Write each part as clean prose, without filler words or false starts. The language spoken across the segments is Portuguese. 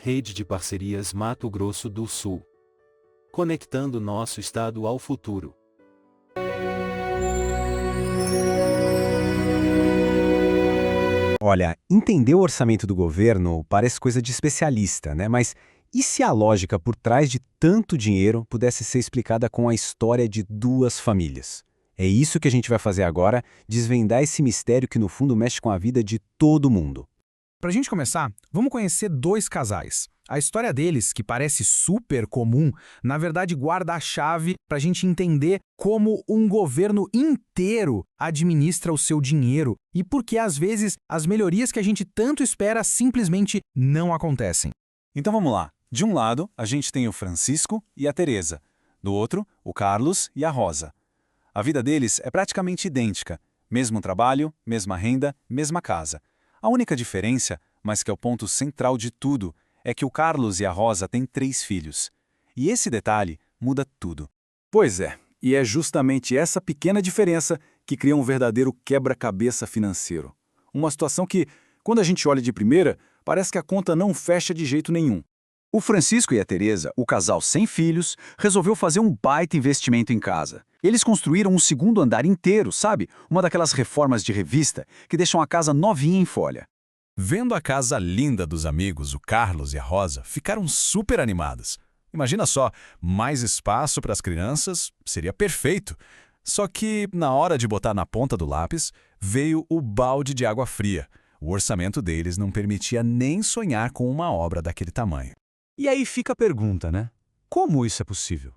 Rede de Parcerias Mato Grosso do Sul. Conectando nosso estado ao futuro. Olha, entender o orçamento do governo parece coisa de especialista, né? Mas e se a lógica por trás de tanto dinheiro pudesse ser explicada com a história de duas famílias? É isso que a gente vai fazer agora, desvendar esse mistério que no fundo mexe com a vida de todo mundo. Pra gente começar, vamos conhecer dois casais. A história deles, que parece super comum, na verdade guarda a chave pra gente entender como um governo inteiro administra o seu dinheiro e por que às vezes as melhorias que a gente tanto espera simplesmente não acontecem. Então vamos lá. De um lado, a gente tem o Francisco e a Teresa. Do outro, o Carlos e a Rosa. A vida deles é praticamente idêntica. Mesmo trabalho, mesma renda, mesma casa. A única diferença, mas que é o ponto central de tudo, é que o Carlos e a Rosa têm 3 filhos. E esse detalhe muda tudo. Pois é, e é justamente essa pequena diferença que cria um verdadeiro quebra-cabeça financeiro. Uma situação que, quando a gente olha de primeira, parece que a conta não fecha de jeito nenhum. O Francisco e a Teresa, o casal sem filhos, resolveu fazer um baita investimento em casa. Eles construíram um segundo andar inteiro, sabe? Uma daquelas reformas de revista que deixam a casa novinha em folha. Vendo a casa linda dos amigos, o Carlos e a Rosa ficaram super animados. Imagina só, mais espaço para as crianças seria perfeito. Só que, na hora de botar na ponta do lápis, veio o balde de água fria. O orçamento deles não permitia nem sonhar com uma obra daquele tamanho. E aí fica a pergunta, né? Como isso é possível?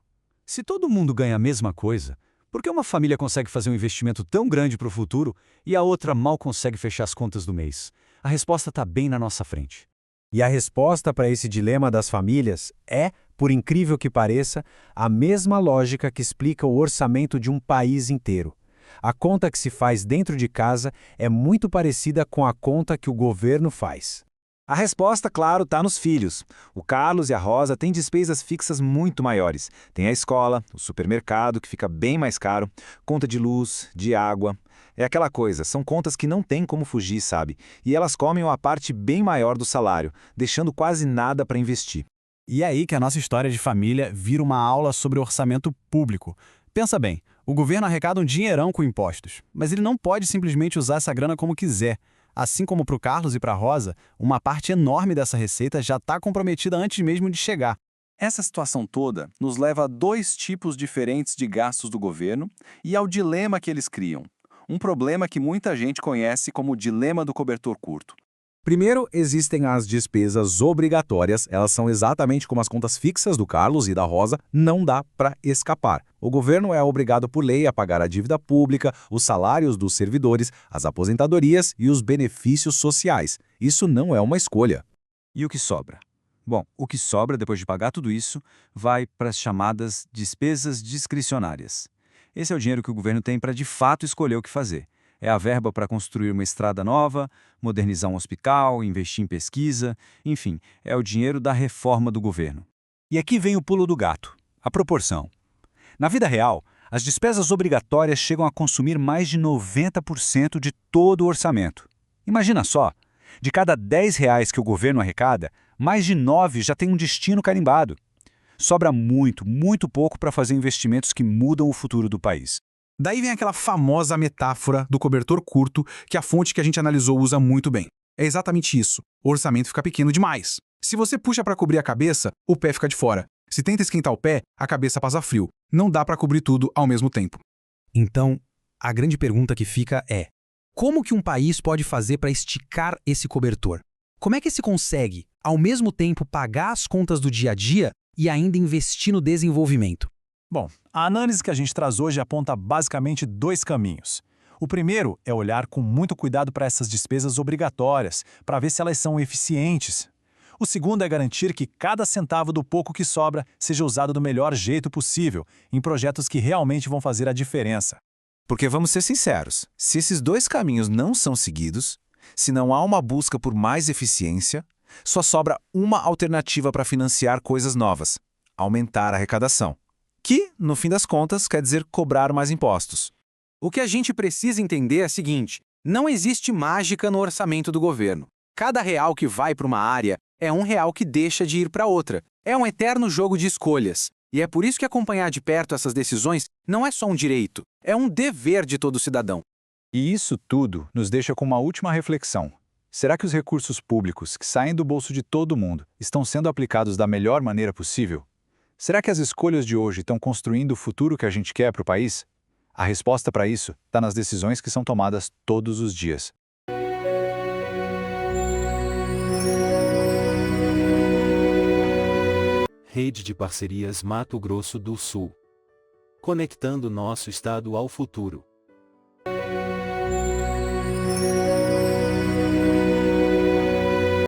Se todo mundo ganha a mesma coisa, por que uma família consegue fazer um investimento tão grande para o futuro e a outra mal consegue fechar as contas do mês? A resposta está bem na nossa frente. E a resposta para esse dilema das famílias é, por incrível que pareça, a mesma lógica que explica o orçamento de um país inteiro. A conta que se faz dentro de casa é muito parecida com a conta que o governo faz. A resposta, claro, está nos filhos. O Carlos e a Rosa têm despesas fixas muito maiores. Tem a escola, o supermercado, que fica bem mais caro, conta de luz, de água. É aquela coisa, são contas que não tem como fugir, sabe? E elas comem uma parte bem maior do salário, deixando quase nada para investir. E é aí que a nossa história de família vira uma aula sobre orçamento público. Pensa bem, o governo arrecada um dinheirão com impostos, mas ele não pode simplesmente usar essa grana como quiser. Assim como para o Carlos e para a Rosa, uma parte enorme dessa receita já está comprometida antes mesmo de chegar. Essa situação toda nos leva a 2 tipos diferentes de gastos do governo e ao dilema que eles criam. Um problema que muita gente conhece como o dilema do cobertor curto. Primeiro, existem as despesas obrigatórias, elas são exatamente como as contas fixas do Carlos e da Rosa, não dá para escapar. O governo é obrigado por lei a pagar a dívida pública, os salários dos servidores, as aposentadorias e os benefícios sociais. Isso não é uma escolha. E o que sobra? Bom, o que sobra depois de pagar tudo isso vai para as chamadas despesas discricionárias. Esse é o dinheiro que o governo tem para de fato escolher o que fazer. É a verba para construir uma estrada nova, modernizar um hospital, investir em pesquisa, enfim, é o dinheiro da reforma do governo. E aqui vem o pulo do gato, a proporção. Na vida real, as despesas obrigatórias chegam a consumir mais de 90% de todo o orçamento. Imagina só, de cada R$ 10 que o governo arrecada, mais de 9 já tem um destino carimbado. Sobra muito, muito pouco para fazer investimentos que mudam o futuro do país. Daí vem aquela famosa metáfora do cobertor curto que a fonte que a gente analisou usa muito bem. É exatamente isso. O orçamento fica pequeno demais. Se você puxa para cobrir a cabeça, o pé fica de fora. Se tenta esquentar o pé, a cabeça passa frio. Não dá para cobrir tudo ao mesmo tempo. Então, a grande pergunta que fica é: como que um país pode fazer para esticar esse cobertor? Como é que se consegue, ao mesmo tempo, pagar as contas do dia a dia e ainda investir no desenvolvimento? Bom, a análise que a gente traz hoje aponta basicamente 2 caminhos. O primeiro é olhar com muito cuidado para essas despesas obrigatórias, para ver se elas são eficientes. O segundo é garantir que cada centavo do pouco que sobra seja usado do melhor jeito possível, em projetos que realmente vão fazer a diferença. Porque vamos ser sinceros, se esses 2 caminhos não são seguidos, se não há uma busca por mais eficiência, só sobra uma alternativa para financiar coisas novas: aumentar a arrecadação. Que, no fim das contas, quer dizer cobrar mais impostos. O que a gente precisa entender é o seguinte: não existe mágica no orçamento do governo. Cada real que vai para uma área é R$ 1 que deixa de ir para outra. É um eterno jogo de escolhas. E é por isso que acompanhar de perto essas decisões não é só um direito, é um dever de todo cidadão. E isso tudo nos deixa com uma última reflexão. Será que os recursos públicos que saem do bolso de todo mundo estão sendo aplicados da melhor maneira possível? Será que as escolhas de hoje estão construindo o futuro que a gente quer para o país? A resposta para isso está nas decisões que são tomadas todos os dias. Rede de Parcerias Mato Grosso do Sul. Conectando nosso estado ao futuro.